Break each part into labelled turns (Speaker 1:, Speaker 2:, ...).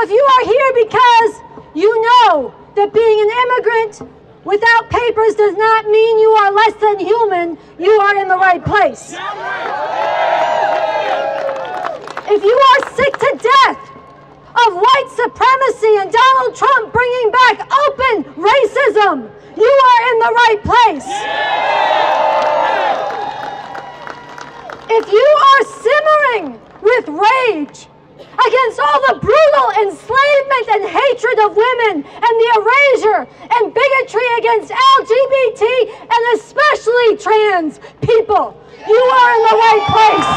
Speaker 1: if you are here because you know that being an immigrant without papers does not mean you are less than human, you are in the right place. If you are sick to death of white supremacy and Donald Trump bringing back open racism, you are in the right place. If you are simmering with rage against all the brutal enslavement and hatred of women and the erasure and bigotry against LGBT and especially trans people, you are in the right place.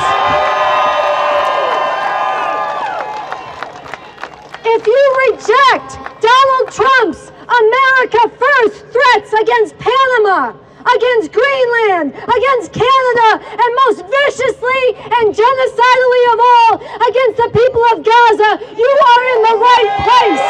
Speaker 1: If you reject Donald Trump's America First threats against Panama, against Greenland, against Canada, and most viciously and genocidally of all, against the people of Gaza, you are in the right place.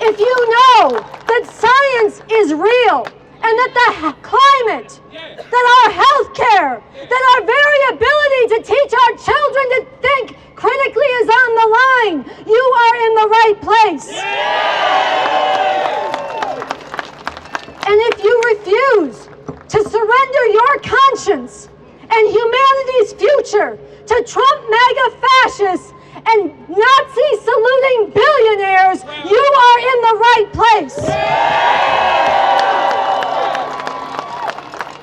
Speaker 1: If you know that science is real, and that the climate, that our health care, that our very ability to teach our children to think critically is on the line, you are in the right place. And if you refuse to surrender your conscience and humanity's future to Trump MAGA fascists and Nazi-saluting billionaires, you are in the right place.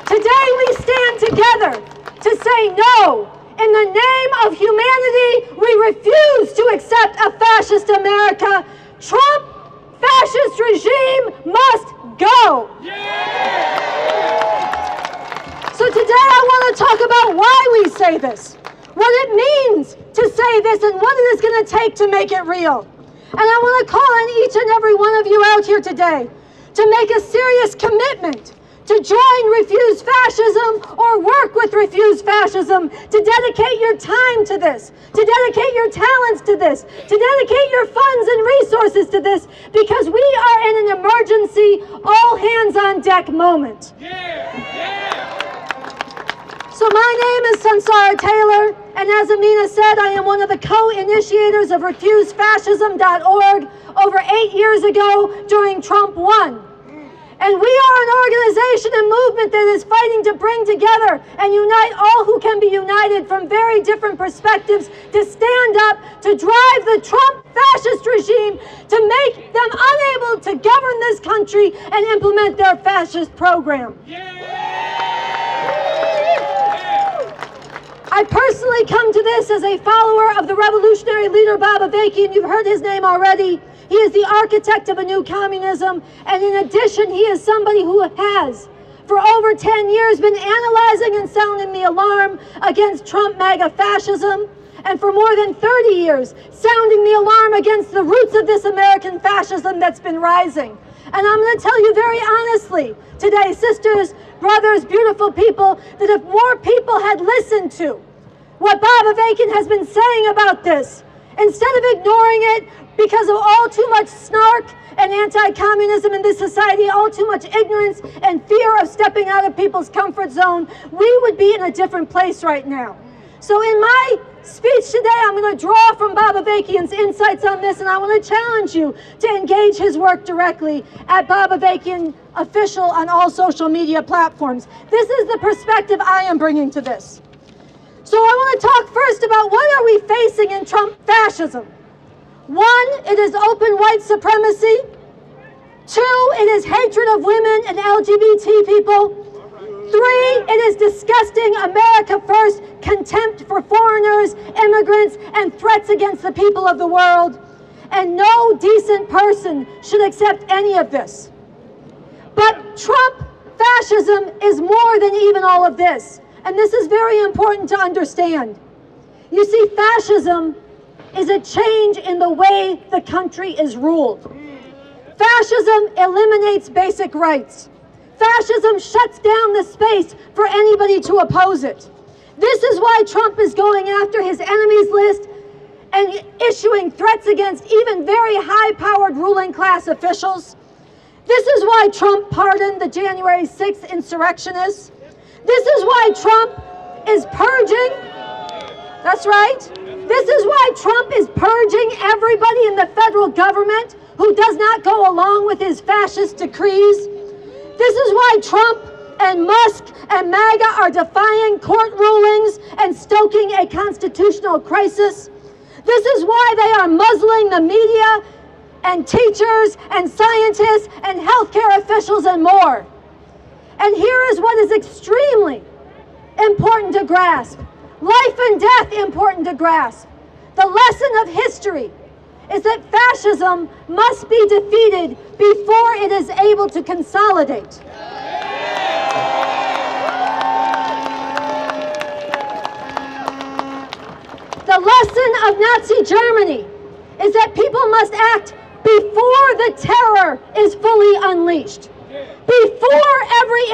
Speaker 1: Today we stand together to say no. In the name of humanity, we refuse to accept a fascist America. Trump fascist regime must go. So today I want to talk about why we say this, what it means to say this, and what it is going to take to make it real. And I want to call on each and every one of you out here today to make a serious commitment to join Refuse Fascism or work with Refuse Fascism, to dedicate your time to this, to dedicate your talents to this, to dedicate your funds and resources to this, because we are in an emergency, all hands on deck moment. So my name is Sunsara Taylor, and as Amina said, I am one of the co-initiators of RefuseFascism.org over 8 years ago during Trump 1. And we are an organization and movement that is fighting to bring together and unite all who can be united from very different perspectives to stand up to drive the Trump fascist regime to make them unable to govern this country and implement their fascist program. I personally come to this as a follower of the revolutionary leader Bob Avakian. You've heard his name already. He is the architect of a new communism, and in addition, he is somebody who has, for over 10 years, been analyzing and sounding the alarm against Trump MAGA fascism, and for more than 30 years, sounding the alarm against the roots of this American fascism that's been rising. And I'm going to tell you very honestly today, sisters, brothers, beautiful people, that if more people had listened to what Bob Avakian has been saying about this, instead of ignoring it because of all too much snark and anti-communism in this society, all too much ignorance and fear of stepping out of people's comfort zone, we would be in a different place right now. So in my speech today, I'm going to draw from Bob Avakian's insights on this, and I want to challenge you to engage his work directly at Bob Avakian Official on all social media platforms. This is the perspective I am bringing to this. So I want to talk first about what are we facing in Trump fascism. 1, it is open white supremacy. 2, it is hatred of women and LGBT people. 3, it is disgusting America First contempt for foreigners, immigrants, and threats against the people of the world. And no decent person should accept any of this. But Trump fascism is more than even all of this. And this is very important to understand. You see, fascism is a change in the way the country is ruled. Fascism eliminates basic rights. Fascism shuts down the space for anybody to oppose it. This is why Trump is going after his enemies list and issuing threats against even very high-powered ruling class officials. This is why Trump pardoned the January 6th insurrectionists. This is why Trump is purging That's right. This is why Trump is purging everybody in the federal government who does not go along with his fascist decrees. This is why Trump and Musk and MAGA are defying court rulings and stoking a constitutional crisis. This is why they are muzzling the media and teachers and scientists and healthcare officials and more. And here is what is extremely important to grasp. Life and death important to grasp. The lesson of history is that fascism must be defeated before it is able to consolidate. The lesson of Nazi Germany is that people must act before the terror is fully unleashed. Before every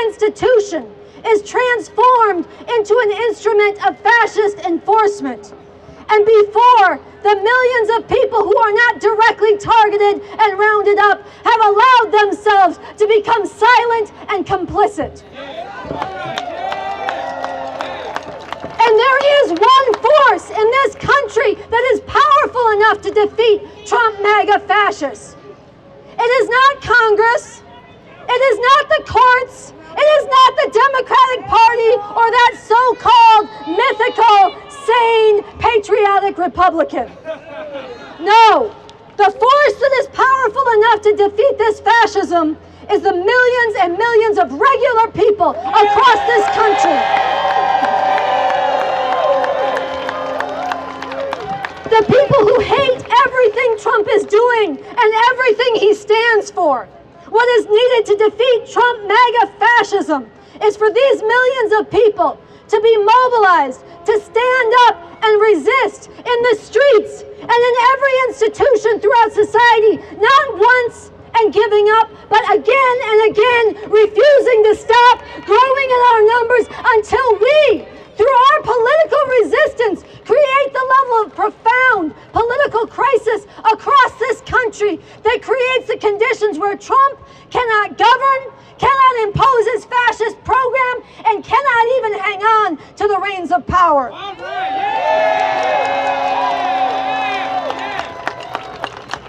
Speaker 1: institution is transformed into an instrument of fascist enforcement. And before the millions of people who are not directly targeted and rounded up have allowed themselves to become silent and complicit. And there is one force in this country that is powerful enough to defeat Trump MAGA fascists. It is not Congress. It is not the courts. It is not the Democratic Party or that so-called mythical, sane, patriotic Republican. No, the force that is powerful enough to defeat this fascism is the millions and millions of regular people across this country. The people who hate everything Trump is doing and everything he stands for. What is needed to defeat Trump MAGA fascism is for these millions of people to be mobilized, to stand up and resist in the streets and in every institution throughout society, not once and giving up, but again and again refusing to stop growing in our numbers until we, through our political resistance, create the level of profound political crisis across this country that creates the conditions where Trump cannot govern, cannot impose his fascist program, and cannot even hang on to the reins of power.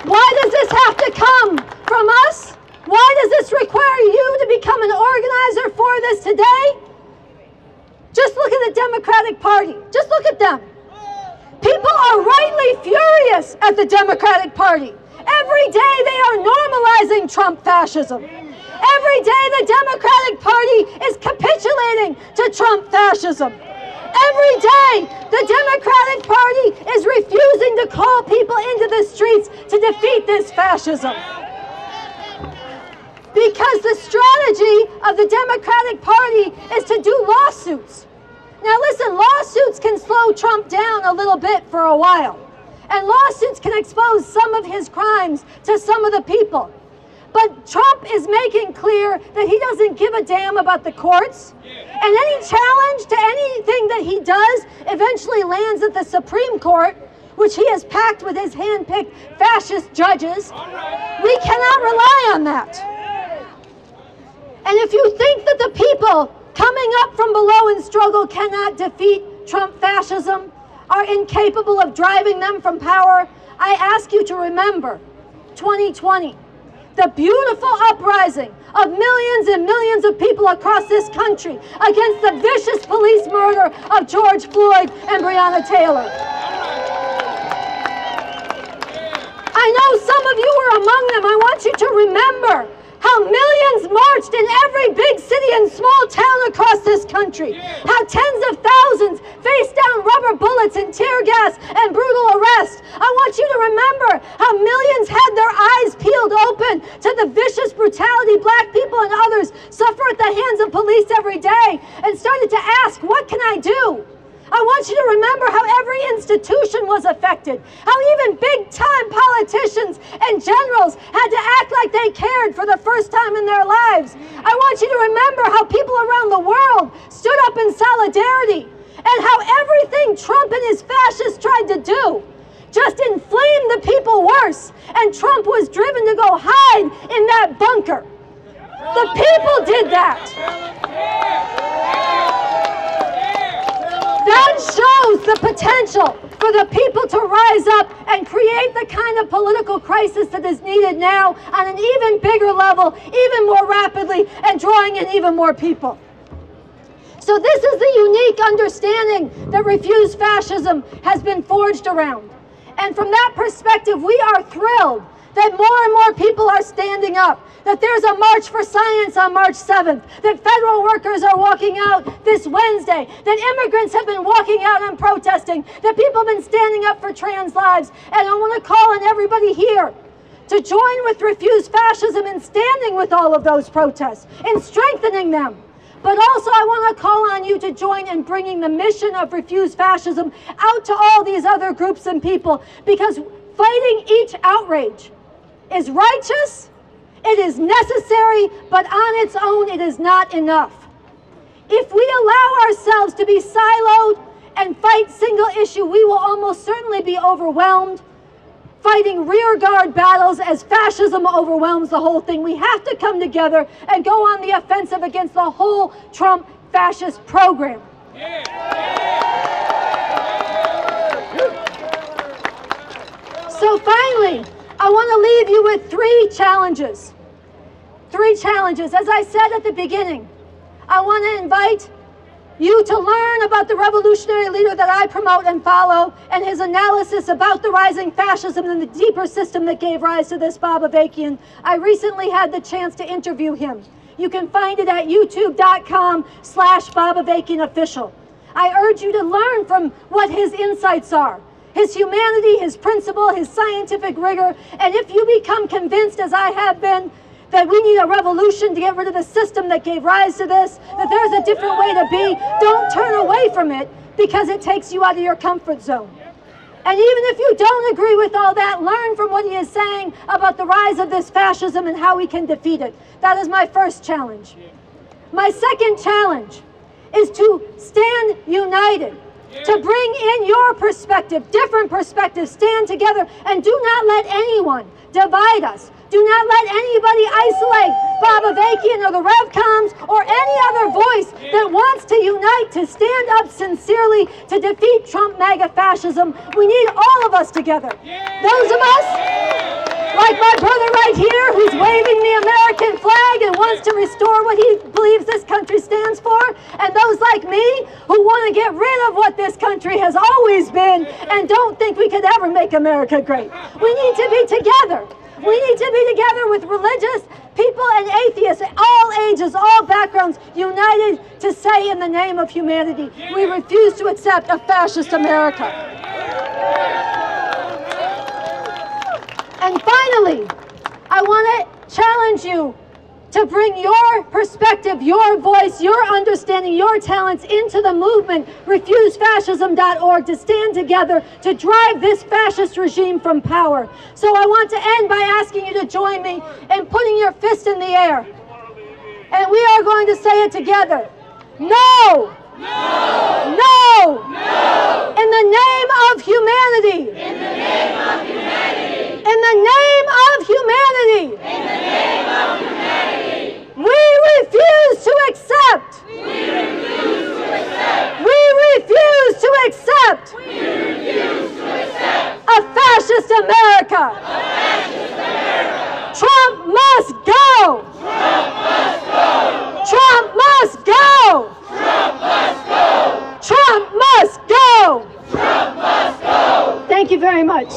Speaker 1: Why does this have to come from us? Why does this require you to become an organizer for this today? Just look at the Democratic Party. Just look at them. People are rightly furious at the Democratic Party. Every day they are normalizing Trump fascism. Every day the Democratic Party is capitulating to Trump fascism. Every day the Democratic Party is refusing to call people into the streets to defeat this fascism. Because the strategy of the Democratic Party is to do lawsuits. Now listen, lawsuits can slow Trump down a little bit for a while. And lawsuits can expose some of his crimes to some of the people. But Trump is making clear that he doesn't give a damn about the courts. And any challenge to anything that he does eventually lands at the Supreme Court, which he has packed with his hand-picked fascist judges. We cannot rely on that. And if you think that the people coming up from below in struggle cannot defeat Trump fascism, are incapable of driving them from power, I ask you to remember 2020, the beautiful uprising of millions and millions of people across this country against the vicious police murder of George Floyd and Breonna Taylor. I know some of you were among them. I want you to remember how millions marched in every big city and small town across this country. How tens of thousands faced down rubber bullets and tear gas and brutal arrest. I want you to remember how millions had their eyes peeled open to the vicious brutality black people and others suffer at the hands of police every day and started to ask, what can I do? I want you to remember how every institution was affected, how even big-time politicians and generals had to act like they cared for the first time in their lives. I want you to remember how people around the world stood up in solidarity and how everything Trump and his fascists tried to do just inflamed the people worse, and Trump was driven to go hide in that bunker. The people did that. the potential for the people to rise up and create the kind of political crisis that is needed now on an even bigger level, even more rapidly, and drawing in even more people. So this is the unique understanding that Refuse Fascism has been forged around. And from that perspective, we are thrilled that more and more people are standing up, that there's a March for Science on March 7th, that federal workers are walking out this Wednesday, that immigrants have been walking out and protesting, that people have been standing up for trans lives. And I want to call on everybody here to join with Refuse Fascism in standing with all of those protests, in strengthening them. But also I want to call on you to join in bringing the mission of Refuse Fascism out to all these other groups and people, because fighting each outrage is righteous, it is necessary, but on its own it is not enough. If we allow ourselves to be siloed and fight single issue, we will almost certainly be overwhelmed, fighting rearguard battles as fascism overwhelms the whole thing. We have to come together and go on the offensive against the whole Trump fascist program. So finally, I want to leave you with three challenges. Three challenges. As I said at the beginning, I want to invite you to learn about the revolutionary leader that I promote and follow, and his analysis about the rising fascism and the deeper system that gave rise to this, Bob Avakian. I recently had the chance to interview him. You can find it at youtube.com/Bob Avakian official. I urge you to learn from what his insights are, his humanity, his principle, his scientific rigor, and if you become convinced, as I have been, that we need a revolution to get rid of the system that gave rise to this, that there's a different way to be, don't turn away from it because it takes you out of your comfort zone. And even if you don't agree with all that, learn from what he is saying about the rise of this fascism and how we can defeat it. That is my first challenge. My second challenge is to stand united, to bring in your perspective, different perspectives, stand together, and do not let anyone divide us. Do not let anybody isolate Bob Avakian or the Revcoms or any other voice that wants to unite, to stand up sincerely to defeat Trump MAGA fascism. We need all of us together. Those of us, like my brother right here, who's waving the American flag and wants to restore what he believes this country stands for, and those like me who want to get rid of what this country has always been and don't think we could ever make America great. We need to be together. We need to be together with religious people and atheists, all ages, all backgrounds, united to say in the name of humanity, we refuse to accept a fascist America. And finally, I want to challenge you to bring your perspective, your voice, your understanding, your talents into the movement, refusefascism.org, to stand together to drive this fascist regime from power. So I want to end by asking you to join me in putting your fist in the air. And we are going to say it together. No! No! No! No! In the name of humanity! In the name of humanity! In the name of humanity! In the name of humanity! We refuse to accept! We refuse to accept! We refuse to accept! We refuse to accept! A fascist America! A fascist America! Trump must go! Trump must go! Trump must go! Trump must go! Trump must go! Trump must go! Thank you very much.